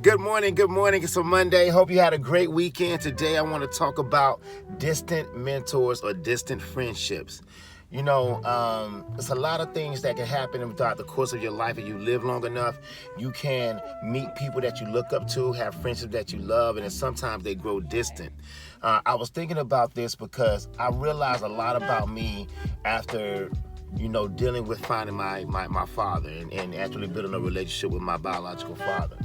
Good morning. It's a Monday. Hope you had a great weekend. Today I want to talk about distant mentors or distant friendships. There's a lot of things that can happen throughout the course of your life. If you live long enough, you can meet people that you look up to, have friendships that you love, and then sometimes they grow distant. I was thinking about this because I realized a lot about me after dealing with finding my father and actually building a relationship with my biological father.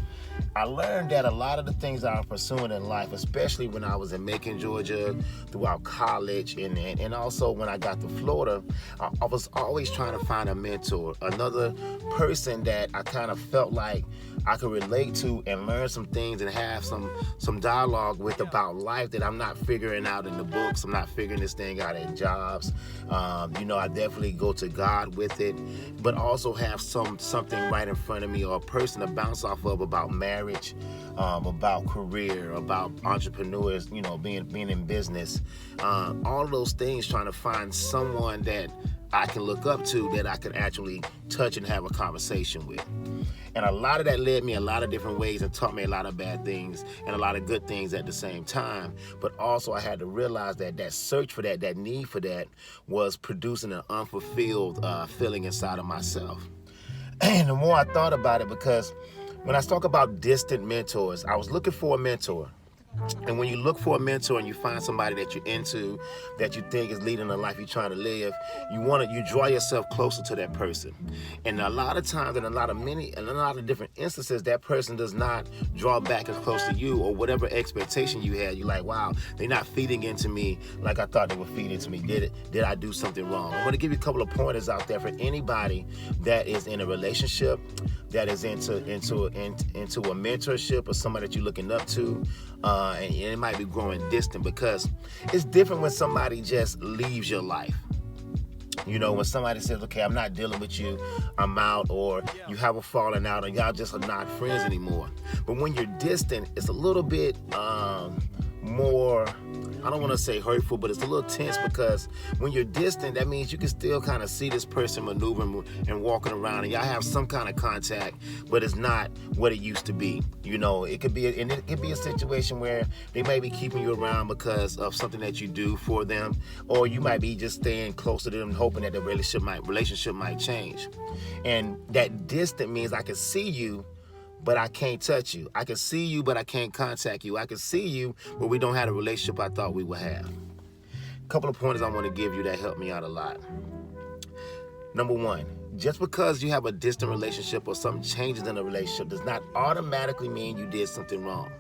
I learned that a lot of the things I was pursuing in life, especially when I was in Macon, Georgia, throughout college, and also when I got to Florida, I was always trying to find a mentor, another person that I kind of felt like I could relate to and learn some things and have some dialogue with about life that I'm not figuring out in the books. I'm not figuring this thing out in jobs. I definitely go to God with it, but also have something right in front of me or a person to bounce off of about marriage, about career, about entrepreneurs, being in business, all of those things, trying to find someone that I can look up to that I can actually touch and have a conversation with. And a lot of that led me a lot of different ways and taught me a lot of bad things and a lot of good things at the same time. But also I had to realize that search for that need for that was producing an unfulfilled feeling inside of myself. And the more I thought about it, because when I talk about distant mentors, I was looking for a mentor. And when you look for a mentor and you find somebody that you're into, that you think is leading the life you're trying to live, you draw yourself closer to that person. And a lot of times, in a lot of different instances, that person does not draw back as close to you or whatever expectation you had. You're like, wow, they're not feeding into me like I thought they would feed into me. Did I do something wrong? I'm going to give you a couple of pointers out there for anybody that is in a relationship, that is into a mentorship or somebody that you're looking up to. And it might be growing distant, because it's different when somebody just leaves your life. When somebody says, okay, I'm not dealing with you, I'm out, or you have a falling out, and y'all just are not friends anymore. But when you're distant, it's a little bit more, I don't want to say hurtful, but it's a little tense, because when you're distant, that means you can still kind of see this person maneuvering and walking around, and y'all have some kind of contact, but it's not what it used to be. It could be a situation where they may be keeping you around because of something that you do for them, or you might be just staying close to them, hoping that the relationship might change. And that distant means I can see you, but I can't touch you. I can see you, but I can't contact you. I can see you, but we don't have the relationship I thought we would have. A couple of pointers I want to give you that helped me out a lot. Number one, just because you have a distant relationship or something changes in a relationship does not automatically mean you did something wrong.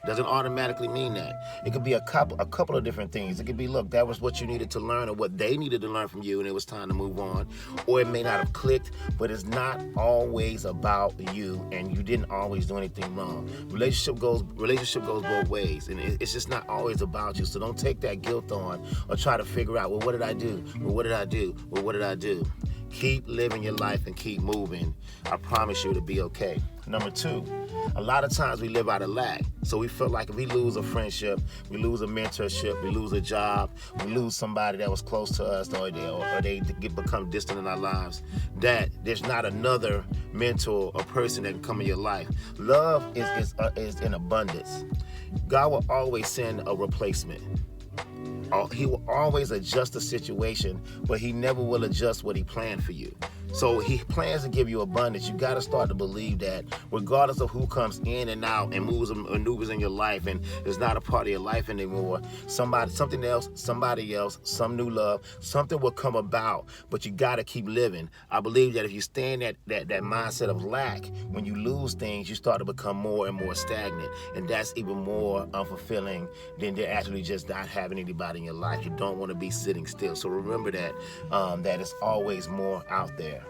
Doesn't automatically mean that. It could be a couple of different things. It could be, look, that was what you needed to learn or what they needed to learn from you, and it was time to move on. Or it may not have clicked, but it's not always about you, and you didn't always do anything wrong. Relationship goes both ways, and it's just not always about you. So don't take that guilt on or try to figure out, well, what did I do? Well, what did I do? Well, what did I do? Keep living your life and keep moving. I promise you it'll be okay. Number two, a lot of times we live out of lack. So we feel like if we lose a friendship, we lose a mentorship, we lose a job, we lose somebody that was close to us, or they become distant in our lives, that there's not another mentor or person that can come in your life. Love is in abundance. God will always send a replacement. He will always adjust the situation, but he never will adjust what he planned for you. So he plans to give you abundance. You got to start to believe that regardless of who comes in and out and maneuvers in your life and is not a part of your life anymore, something else, somebody else, some new love, something will come about, but you got to keep living. I believe that if you stay in that mindset of lack, when you lose things, you start to become more and more stagnant, and that's even more unfulfilling than actually just not having anybody in your life. You don't want to be sitting still. So remember that it's always more out there.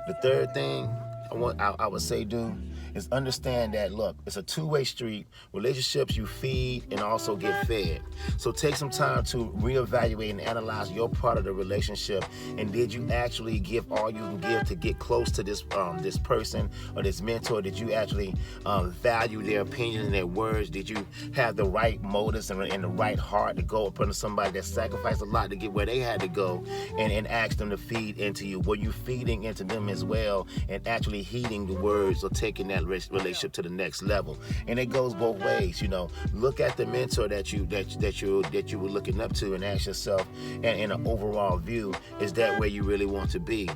The third thing I would say, dude, is understand that, look, it's a two-way street. Relationships, you feed and also get fed. So take some time to reevaluate and analyze your part of the relationship, and did you actually give all you can give to get close to this person or this mentor? Did you actually value their opinion and their words? Did you have the right motives and the right heart to go up under somebody that sacrificed a lot to get where they had to go, and ask them to feed into you? Were you feeding into them as well and actually really heeding the words or taking that relationship to the next level. And it goes both ways. Look at the mentor that you were looking up to and ask yourself, and in an overall view, is that where you really want to be?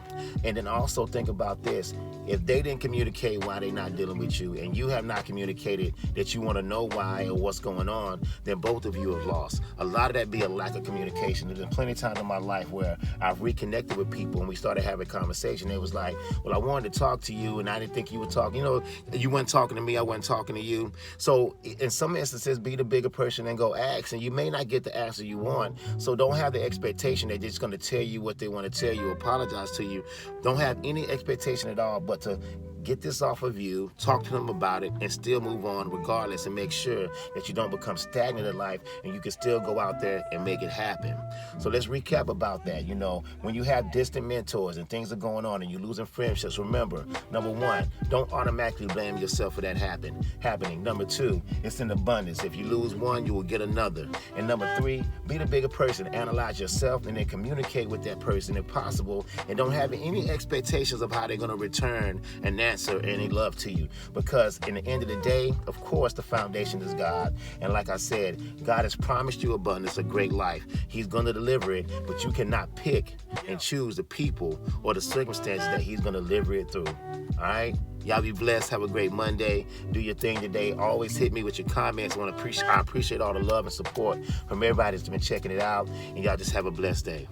And then also think about this: if they didn't communicate why they're not dealing with you, and you have not communicated that you want to know why or what's going on, then both of you have lost. A lot of that be a lack of communication. There's been plenty of times in my life where I've reconnected with people and we started having a conversation. It was like, well, I wanted to talk to you and I didn't think you would talk. You weren't talking to me, I wasn't talking to you. So in some instances, be the bigger person and go ask, and you may not get the answer you want. So don't have the expectation that they're just going to tell you what they want to tell you, apologize to you. Don't have any expectation at all, but to get this off of you, talk to them about it, and still move on regardless, and make sure that you don't become stagnant in life and you can still go out there and make it happen. So let's recap about that. When you have distant mentors and things are going on and you're losing friendships, remember, number one, don't automatically blame yourself for that happening. Number two, it's in abundance. If you lose one, you will get another. And number three, be the bigger person. Analyze yourself and then communicate with that person if possible, and don't have any expectations of how they're going to return and answer any love to you, because in the end of the day, of course, the foundation is God. And like I said, God has promised you abundance, a great life. He's going to deliver it, but you cannot pick and choose the people or the circumstances that he's going to deliver it through. All right? Y'all be blessed. Have a great Monday. Do your thing today. Always hit me with your comments. I appreciate all the love and support from everybody that's been checking it out. And y'all just have a blessed day.